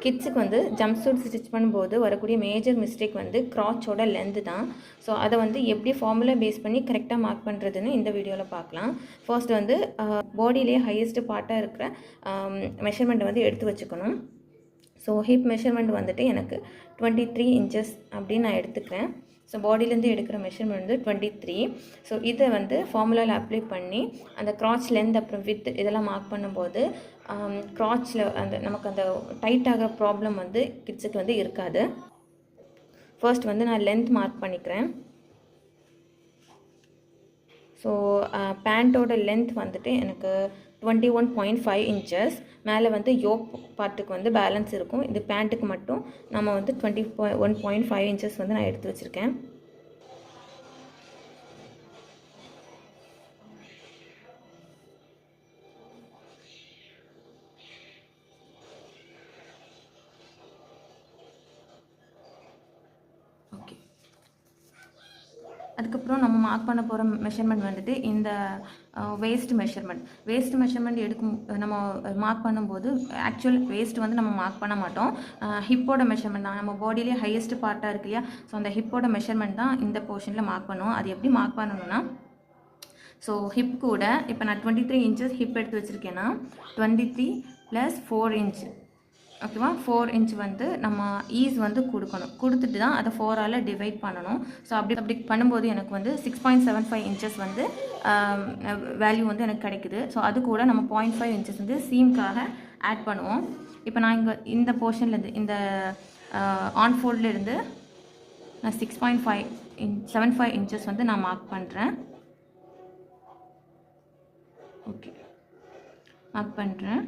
கிட்ஸுக்கு வந்து jump suit stitch பண்ணும்போது வரக்கூடிய மேஜர் மிஸ்டேக் வந்து க்ராச்சோட லென்த்து தான். ஸோ அதை வந்து எப்படி ஃபார்முலா பேஸ் பண்ணி கரெக்டாக மார்க் பண்ணுறதுன்னு இந்த வீடியோவில் பார்க்கலாம். ஃபர்ஸ்ட் வந்து பாடியிலே ஹையஸ்ட் பார்ட்டாக இருக்கிற மெஷர்மெண்ட்டை வந்து எடுத்து வச்சுக்கணும். ஸோ ஹிப் மெஷர்மெண்ட் வந்துட்டு எனக்கு 23 இன்ச்சஸ் அப்படின்னு நான் எடுத்துக்கிறேன். ஸோ பாடியிலேருந்து எடுக்கிற மெஷர்மெண்ட் வந்து 23. ஸோ இதை வந்து ஃபார்முலாவில் அப்ளை பண்ணி அந்த க்ராச் லென்த் அப்புறம் வித் இதெல்லாம் மார்க் பண்ணும்போது க்ராச்சில் நமக்கு அந்த டைட் ஆகிற ப்ராப்ளம் வந்து கிட்ஸுக்கு வந்து இருக்காது. ஃபர்ஸ்ட் வந்து நான் லென்த் மார்க் பண்ணிக்கிறேன். ஸோ பேண்ட்டோட லென்த் வந்துட்டு எனக்கு 21.5 இன்ச்சஸ். மேலே வந்து யோக் பார்ட்டுக்கு வந்து பேலன்ஸ் இருக்கும். இது பேண்ட்டுக்கு மட்டும் நம்ம வந்து 21.5 இன்ச்சஸ் வந்து நான் எடுத்து வச்சுருக்கேன். ஓகே, அதுக்கப்புறம் நம்ம மார்க் பண்ண போகிற மெஷர்மெண்ட் வந்துட்டு இந்த வேஸ்ட் மெஷர்மெண்ட் எடுக்கும் நம்ம மார்க் பண்ணும்போது ஆக்சுவல் வேஸ்ட் வந்து நம்ம மார்க் பண்ண மாட்டோம். ஹிப்போட மெஷர்மெண்ட் தான், நம்ம பாடியிலே ஹையஸ்ட் பார்ட்டாக இருக்கு இல்லையா, ஸோ அந்த ஹிப்போட மெஷர்மெண்ட் தான் இந்த போர்ஷனில் மார்க் பண்ணுவோம். அது எப்படி மார்க் பண்ணணும்னா, ஸோ ஹிப் கூட இப்போ நான் 23 இன்ச்சஸ் ஹிப் எடுத்து வச்சுருக்கேன்னா 23 + 4 இன்ச், ஓகேவா. 4 இன்ச் வந்து நம்ம ஈஸ் வந்து கொடுத்துட்டு தான் அதை 4ஆல் டிவைட் பண்ணணும். ஸோ அப்படி பண்ணும்போது எனக்கு வந்து 6.75 இன்ச்சஸ் வந்து வேல்யூ வந்து எனக்கு கிடைக்குது. ஸோ அது கூட நம்ம 0.5 இன்ச்சஸ் வந்து சீம்காக ஆட் பண்ணுவோம். இப்போ நான் இங்கே இந்த போர்ஷன்லேருந்து இந்த ஆன்ஃபோல்ட்லேருந்து நான் 6.75 இன்ச்சஸ் வந்து நான் மார்க் பண்ணுறேன். ஓகே, மார்க் பண்ணுறேன்.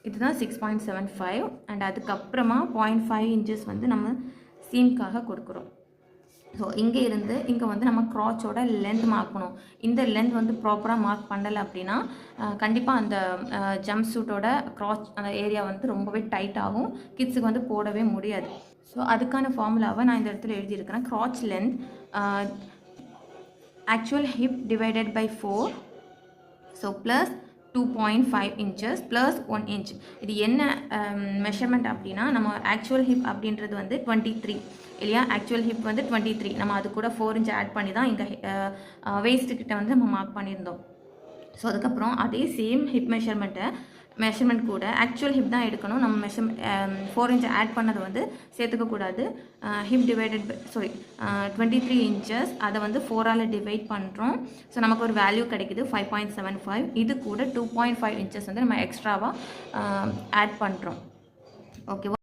இதுதான் 6.75 அண்ட் அதுக்கப்புறமா 0.5 இன்ச்சஸ் வந்து நம்ம சீம்காக கொடுக்குறோம். ஸோ இங்கே இருந்து இங்கே வந்து நம்ம க்ராச்சோட லென்த் மார்க் பண்ணுவோம். இந்த லென்த் வந்து ப்ராப்பராக மார்க் பண்ணலை அப்படின்னா கண்டிப்பாக அந்த ஜம்ப் சூட்டோட க்ராச் அந்த ஏரியா வந்து ரொம்பவே டைட் ஆகும், கிட்ஸுக்கு வந்து போடவே முடியாது. ஸோ அதுக்கான ஃபார்முலாவை நான் இந்த இடத்துல எழுதியிருக்கிறேன். Crotch length actual hip divided by 4, so plus 2.5 inches + 1 inch. இது என்ன மெஷர்மெண்ட் அப்படின்னா, நம்ம ஆக்சுவல் ஹிப் அப்படின்றது வந்து 23 இல்லையா. ஆக்சுவல் ஹிப் வந்து 23, நம்ம அது கூட 4 inch ஆட் பண்ணி தான் இங்கே வேஸ்ட்டுக்கிட்ட வந்து நம்ம மார்க் பண்ணியிருந்தோம். ஸோ அதுக்கப்புறம் அதே சேம் ஹிப் மெஷர்மெண்ட் கூட ஆக்சுவல் ஹிப் தான் எடுக்கணும். நம்ம 4 inch ஆட் பண்ணதை வந்து சேர்த்துக்கக்கூடாது. ஹிப் டிவைடட் பை 23 இன்ச்சஸ் அதை வந்து 4ஆல் டிவைட் பண்ணுறோம். ஸோ நமக்கு ஒரு வேல்யூ கிடைக்குது 5.75. இது கூட 2.5 இன்ச்சஸ் வந்து நம்ம எக்ஸ்ட்ராவாக ஆட் பண்ணுறோம். ஓகேவா.